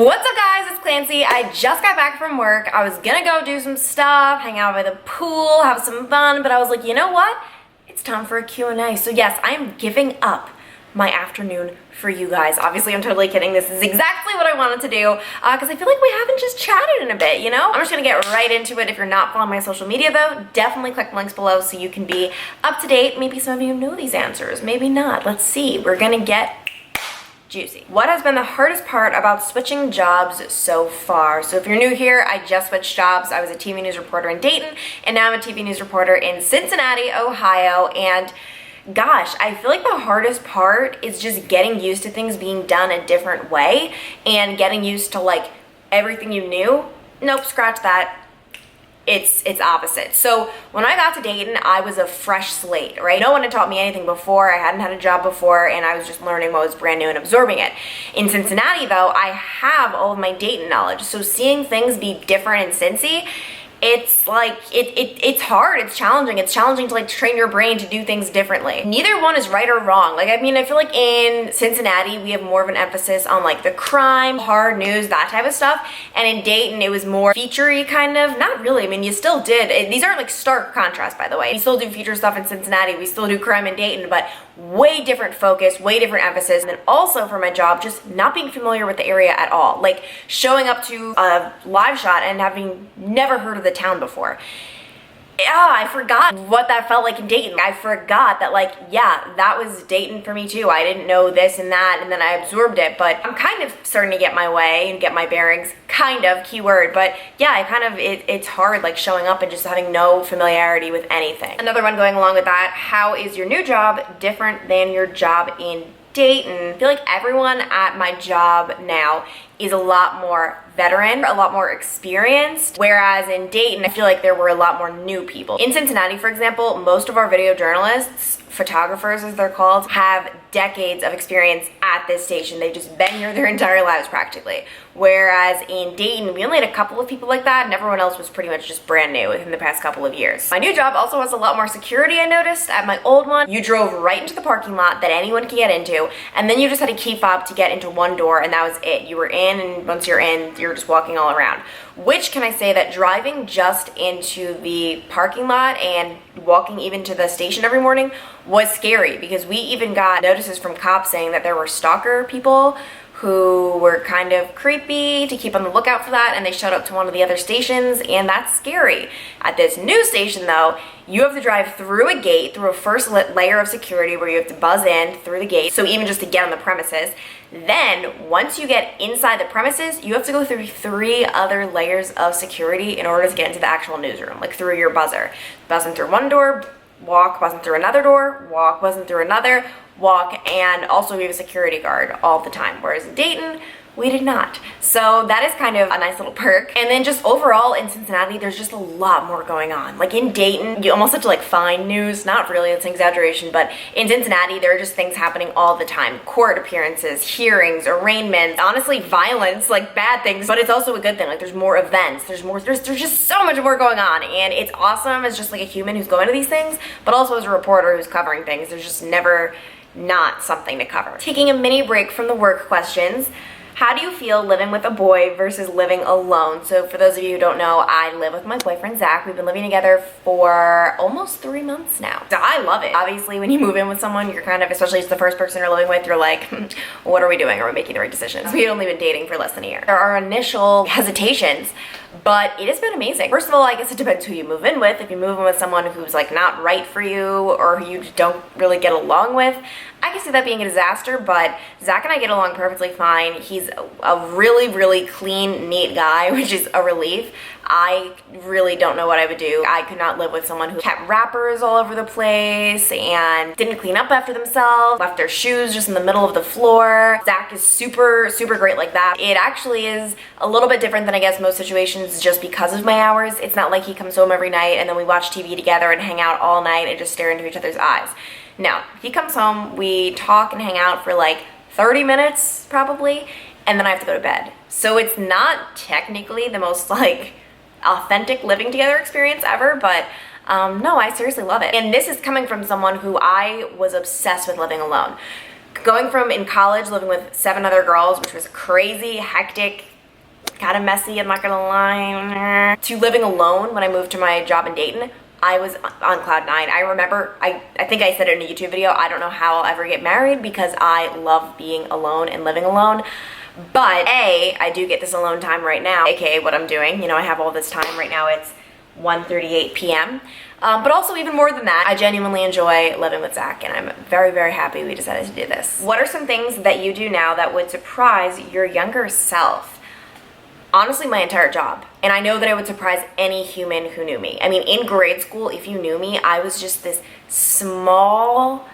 What's up guys, it's Clancy. I just got back from work. I was gonna go do some stuff, hang out by the pool, have some fun, but I was like, you know what? It's time for a Q&A. So yes, I am giving up my afternoon for you guys. Obviously, I'm totally kidding. This is exactly what I wanted to do because I feel like we haven't just chatted in a bit, you know? I'm just gonna get right into it. If you're not following my social media though, definitely click the links below so you can be up to date. Maybe some of you know these answers, maybe not. Let's see. We're gonna get juicy. What has been the hardest part about switching jobs so far? So if you're new here, I just switched jobs. I was a TV news reporter in Dayton, and now I'm a TV news reporter in Cincinnati, Ohio, and gosh, I feel like the hardest part is just getting used to things being done a different way and getting used to like everything you knew. Nope, scratch that. It's opposite. So when I got to Dayton, I was a fresh slate, right? No one had taught me anything before. I hadn't had a job before, and I was just learning what was brand new and absorbing it. In Cincinnati, though, I have all of my Dayton knowledge. So seeing things be different in Cincy, it's like, it's hard, it's challenging. It's challenging to like train your brain to do things differently. Neither one is right or wrong. Like, I mean, I feel like in Cincinnati, we have more of an emphasis on like the crime, hard news, that type of stuff. And in Dayton, it was more feature-y kind of. Not really, I mean, you still did. These aren't like stark contrast, by the way. We still do feature stuff in Cincinnati. We still do crime in Dayton, but way different focus, way different emphasis. And then also for my job, just not being familiar with the area at all. Like showing up to a live shot and having never heard of the town before. I forgot what that felt like in Dayton. I forgot that, like, yeah, that was Dayton for me too. I didn't know this and that, and then I absorbed it, but I'm kind of starting to get my way and get my bearings, kind of, keyword, but yeah, it's hard like showing up and just having no familiarity with anything. Another one going along with that, how is your new job different than your job in Dayton? I feel like everyone at my job now is a lot more veteran, a lot more experienced, whereas in Dayton, I feel like there were a lot more new people. In Cincinnati, for example, most of our video journalists, photographers as they're called, have decades of experience at this station. They've just been here their entire lives practically. Whereas in Dayton, we only had a couple of people like that, and everyone else was pretty much just brand new within the past couple of years. My new job also has a lot more security, I noticed. At my old one, you drove right into the parking lot that anyone could get into, and then you just had a key fob to get into one door, and that was it. You were in, and once you're in, you're just walking all around. Which, can I say that driving just into the parking lot and walking even to the station every morning was scary, because we even got notices from cops saying that there were stalker people who were kind of creepy, to keep on the lookout for that, and they showed up to one of the other stations, and that's scary. At this new station though, you have to drive through a gate, through a first layer of security where you have to buzz in through the gate, so even just to get on the premises. Then, once you get inside the premises, you have to go through 3 other layers of security in order to get into the actual newsroom, like through your buzzer. Buzzing through one door, walk, buzzing through another door, walk, buzzing through another, walk, and also we have a security guard all the time, whereas in Dayton, we did not. So that is kind of a nice little perk. And then just overall in Cincinnati, there's just a lot more going on. Like in Dayton, you almost have to like find news. Not really, it's an exaggeration, but in Cincinnati, there are just things happening all the time. Court appearances, hearings, arraignments, honestly violence, like bad things, but it's also a good thing. Like there's more events, there's just so much more going on, and it's awesome as just like a human who's going to these things, but also as a reporter who's covering things. There's just never not something to cover. Taking a mini break from the work questions. How do you feel living with a boy versus living alone? So for those of you who don't know, I live with my boyfriend, Zach. We've been living together for almost 3 months now. So I love it. Obviously, when you move in with someone, you're kind of, especially if it's the first person you're living with, you're like, what are we doing? Are we making the right decisions? We had only been dating for less than a year. There are initial hesitations, but it has been amazing. First of all, I guess it depends who you move in with. If you move in with someone who's like not right for you or who you don't really get along with, I can see that being a disaster, but Zach and I get along perfectly fine. He's a really, really clean, neat guy, which is a relief. I really don't know what I would do. I could not live with someone who kept wrappers all over the place and didn't clean up after themselves, left their shoes just in the middle of the floor. Zach is super, super great like that. It actually is a little bit different than I guess most situations just because of my hours. It's not like he comes home every night and then we watch TV together and hang out all night and just stare into each other's eyes. No, he comes home, we talk and hang out for like 30 minutes probably, and then I have to go to bed. So it's not technically the most like authentic living together experience ever, but no, I seriously love it. And this is coming from someone who I was obsessed with living alone. Going from in college living with 7 other girls, which was crazy, hectic, kind of messy, I'm not gonna lie, to living alone when I moved to my job in Dayton, I was on cloud 9. I remember, I think I said it in a YouTube video, I don't know how I'll ever get married because I love being alone and living alone. But A, I do get this alone time right now, aka what I'm doing. You know, I have all this time right now. It's 1:38 p.m. But also even more than that, I genuinely enjoy living with Zach, and I'm very, very happy we decided to do this. What are some things that you do now that would surprise your younger self? Honestly, my entire job. And I know that it would surprise any human who knew me. I mean, in grade school, if you knew me, I was just this small,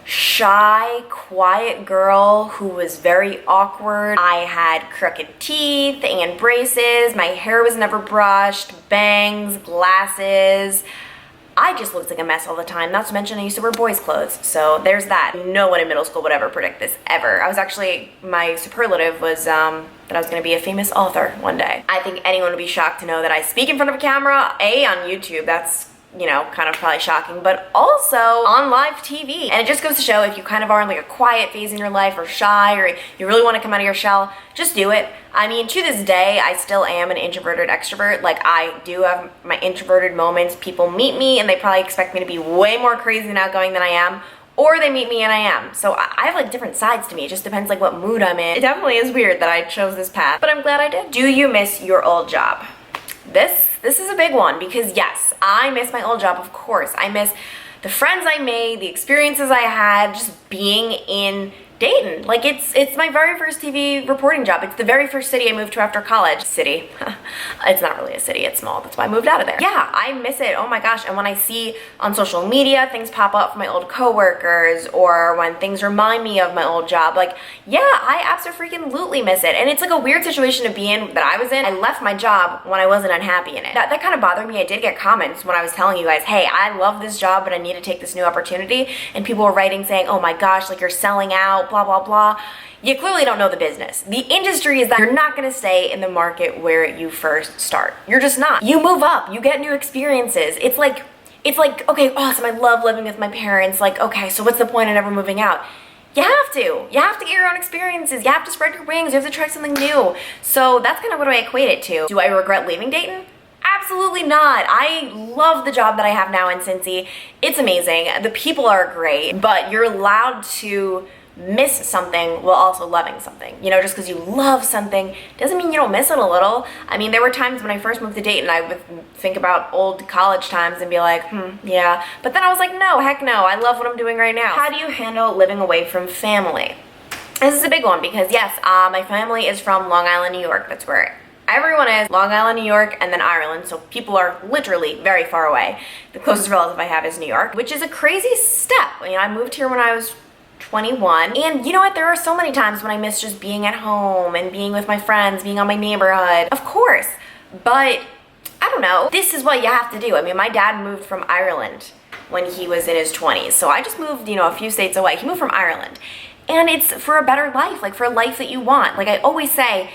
shy, quiet girl who was very awkward. I had crooked teeth and braces. My hair was never brushed, bangs, glasses. I just looked like a mess all the time. Not to mention I used to wear boys' clothes. So there's that. No one in middle school would ever predict this, ever. I was actually, my superlative was that I was gonna be a famous author one day. I think anyone would be shocked to know that I speak in front of a camera, A, on YouTube. That's, you know, kind of probably shocking, but also on live TV. And it just goes to show if you kind of are in like a quiet phase in your life or shy or you really want to come out of your shell, just do it. I mean, to this day, I still am an introverted extrovert. Like, I do have my introverted moments. People meet me and they probably expect me to be way more crazy and outgoing than I am, or they meet me and I am. So I have like different sides to me. It just depends like what mood I'm in. It definitely is weird that I chose this path, but I'm glad I did. Do you miss your old job? This is a big one because yes, I miss my old job, of course. I miss the friends I made, the experiences I had, just being in Dayton. Like, it's my very first TV reporting job. It's the very first city I moved to after college. City. It's not really a city, it's small. That's why I moved out of there. Yeah, I miss it. Oh my gosh. And when I see on social media things pop up from my old coworkers, or when things remind me of my old job, like, yeah, I absolutely miss it. And it's like a weird situation to be in that I was in. I left my job when I wasn't unhappy in it. That kind of bothered me. I did get comments when I was telling you guys, hey, I love this job, but I need to take this new opportunity. And people were writing saying, oh my gosh, like, you're selling out, blah, blah, blah. You clearly don't know the business. The industry is that you're not gonna stay in the market where you first start. You're just not. You move up, you get new experiences. It's like, okay, awesome, I love living with my parents. Like, okay, so what's the point of never moving out? You have to. You have to get your own experiences. You have to spread your wings. You have to try something new. So that's kind of what I equate it to. Do I regret leaving Dayton? Absolutely not. I love the job that I have now in Cincy. It's amazing. The people are great, but you're allowed to miss something while also loving something. You know, just because you love something doesn't mean you don't miss it a little. I mean, there were times when I first moved to Dayton, I would think about old college times and be like, yeah. But then I was like, no, heck no. I love what I'm doing right now. How do you handle living away from family? This is a big one because yes, my family is from Long Island, New York. That's where everyone is. Long Island, New York, and then Ireland. So people are literally very far away. The closest relative I have is New York, which is a crazy step. You know, I moved here when I was 21. And you know what? There are so many times when I miss just being at home and being with my friends, being on my neighborhood. Of course. But I don't know. This is what you have to do. I mean, my dad moved from Ireland when he was in his 20s. So I just moved, you know, a few states away. He moved from Ireland. And it's for a better life, like for a life that you want. Like I always say,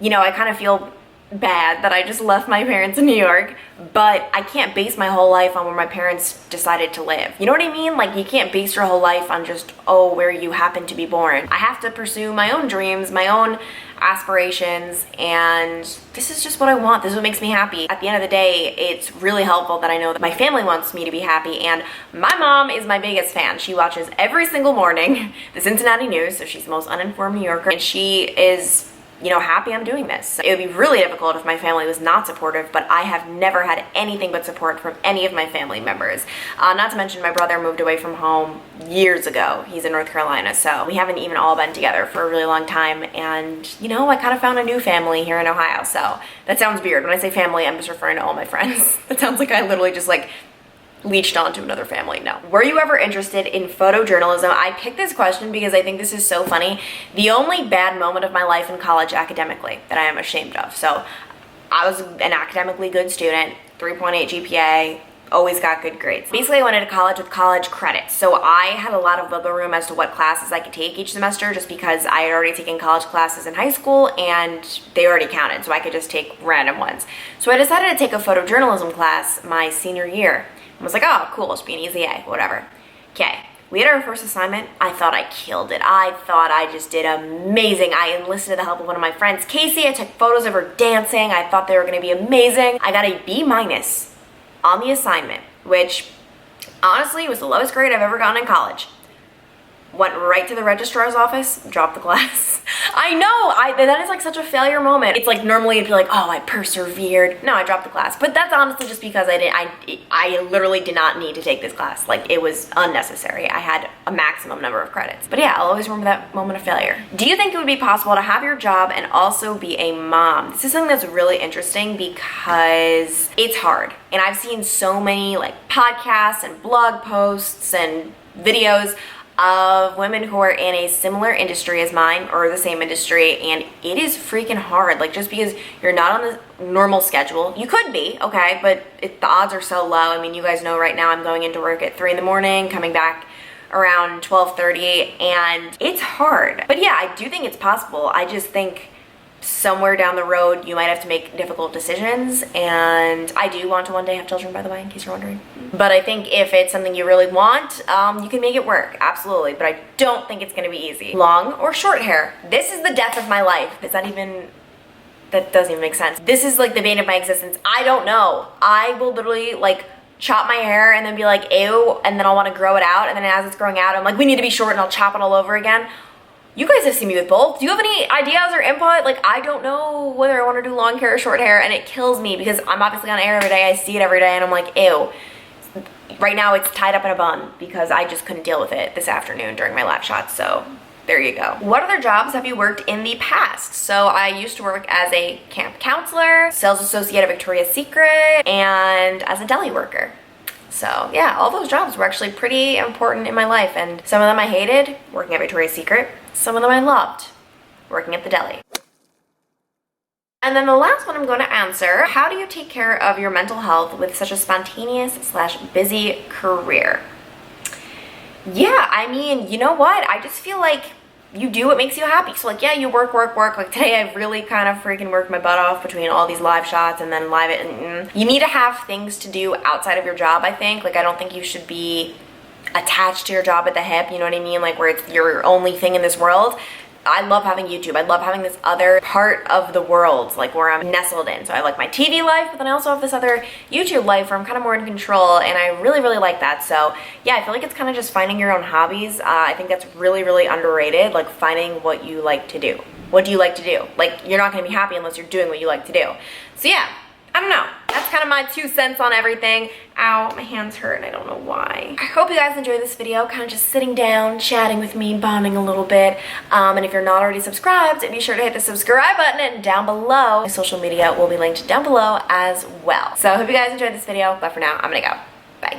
you know, I kind of feel bad that I just left my parents in New York, but I can't base my whole life on where my parents decided to live. You know what I mean? Like, you can't base your whole life on just, oh, where you happen to be born. I have to pursue my own dreams, my own aspirations, and this is just what I want. This is what makes me happy. At the end of the day, it's really helpful that I know that my family wants me to be happy, and my mom is my biggest fan. She watches every single morning the Cincinnati news, so she's the most uninformed New Yorker, and she is, you know, happy I'm doing this. It would be really difficult if my family was not supportive, but I have never had anything but support from any of my family members. Not to mention my brother moved away from home years ago. He's in North Carolina, so we haven't even all been together for a really long time. And, you know, I kind of found a new family here in Ohio, so that sounds weird. When I say family, I'm just referring to all my friends. That sounds like I literally just like leached onto another family. No. Were you ever interested in photojournalism? I picked this question because I think this is so funny. The only bad moment of my life in college academically that I am ashamed of. So I was an academically good student, 3.8 GPA, always got good grades. Basically, I went into college with college credits. So I had a lot of wiggle room as to what classes I could take each semester just because I had already taken college classes in high school and they already counted. So I could just take random ones. So I decided to take a photojournalism class my senior year. I was like, oh, cool, it should be an easy A, whatever. Okay, We had our first assignment. I thought I killed it. I thought I just did amazing. I enlisted the help of one of my friends, Casey. I took photos of her dancing. I thought they were gonna be amazing. I got a B- on the assignment, which honestly was the lowest grade I've ever gotten in college. Went right to the registrar's office, dropped the class. I know, that is like such a failure moment. It's like normally it'd be like, oh, I persevered. No, I dropped the class. But that's honestly just because I literally did not need to take this class. Like, it was unnecessary. I had a maximum number of credits. But yeah, I'll always remember that moment of failure. Do you think it would be possible to have your job and also be a mom? This is something that's really interesting because it's hard. And I've seen so many like podcasts and blog posts and videos of women who are in a similar industry as mine or the same industry, and it is freaking hard. Like, just because you're not on the normal schedule, you could be, okay, but the odds are so low. I mean, you guys know right now I'm going into work at 3 in the morning, coming back around 12:30, and it's hard. But yeah, I do think it's possible. I just think somewhere down the road you might have to make difficult decisions, and I do want to one day have children, by the way, in case you're wondering. But I think if it's something you really want, you can make it work, absolutely. But I don't think it's gonna be easy. Long or short hair? This is the death of my life. That doesn't even make sense. This is like the bane of my existence. I don't know. I will literally like chop my hair and then be like, ew, and then I'll want to grow it out, and then as it's growing out, I'm like, we need to be short, and I'll chop it all over again. You guys have seen me with both. Do you have any ideas or input? Like, I don't know whether I want to do long hair or short hair, and it kills me because I'm obviously on air every day. I see it every day, and I'm like, ew. Right now, it's tied up in a bun because I just couldn't deal with it this afternoon during my lab shots, so there you go. What other jobs have you worked in the past? So I used to work as a camp counselor, sales associate at Victoria's Secret, and as a deli worker. So yeah, all those jobs were actually pretty important in my life, and some of them I hated, working at Victoria's Secret. Some of them I loved, working at the deli. And then the last one I'm going to answer, how do you take care of your mental health with such a spontaneous/busy career? Yeah, I mean, you know what? I just feel like you do what makes you happy. So like, yeah, you work. Like today I really kind of freaking worked my butt off between all these live shots and then live it. You need to have things to do outside of your job, I think. Like, I don't think you should be attached to your job at the hip, you know what I mean? Like, where it's your only thing in this world. I love having YouTube. I love having this other part of the world, like where I'm nestled in. So I have like my TV life, but then I also have this other YouTube life where I'm kind of more in control, and I really, really like that. So yeah, I feel like it's kind of just finding your own hobbies. I think that's really, really underrated, like finding what you like to do. What do you like to do? Like, you're not gonna be happy unless you're doing what you like to do. So yeah, I don't know. That's kind of my 2 cents on everything. Ow, my hands hurt and I don't know why. I hope you guys enjoyed this video, kind of just sitting down, chatting with me, bonding a little bit. And if you're not already subscribed, be sure to hit the subscribe button, and down below, my social media will be linked down below as well. So I hope you guys enjoyed this video, but for now, I'm gonna go. Bye.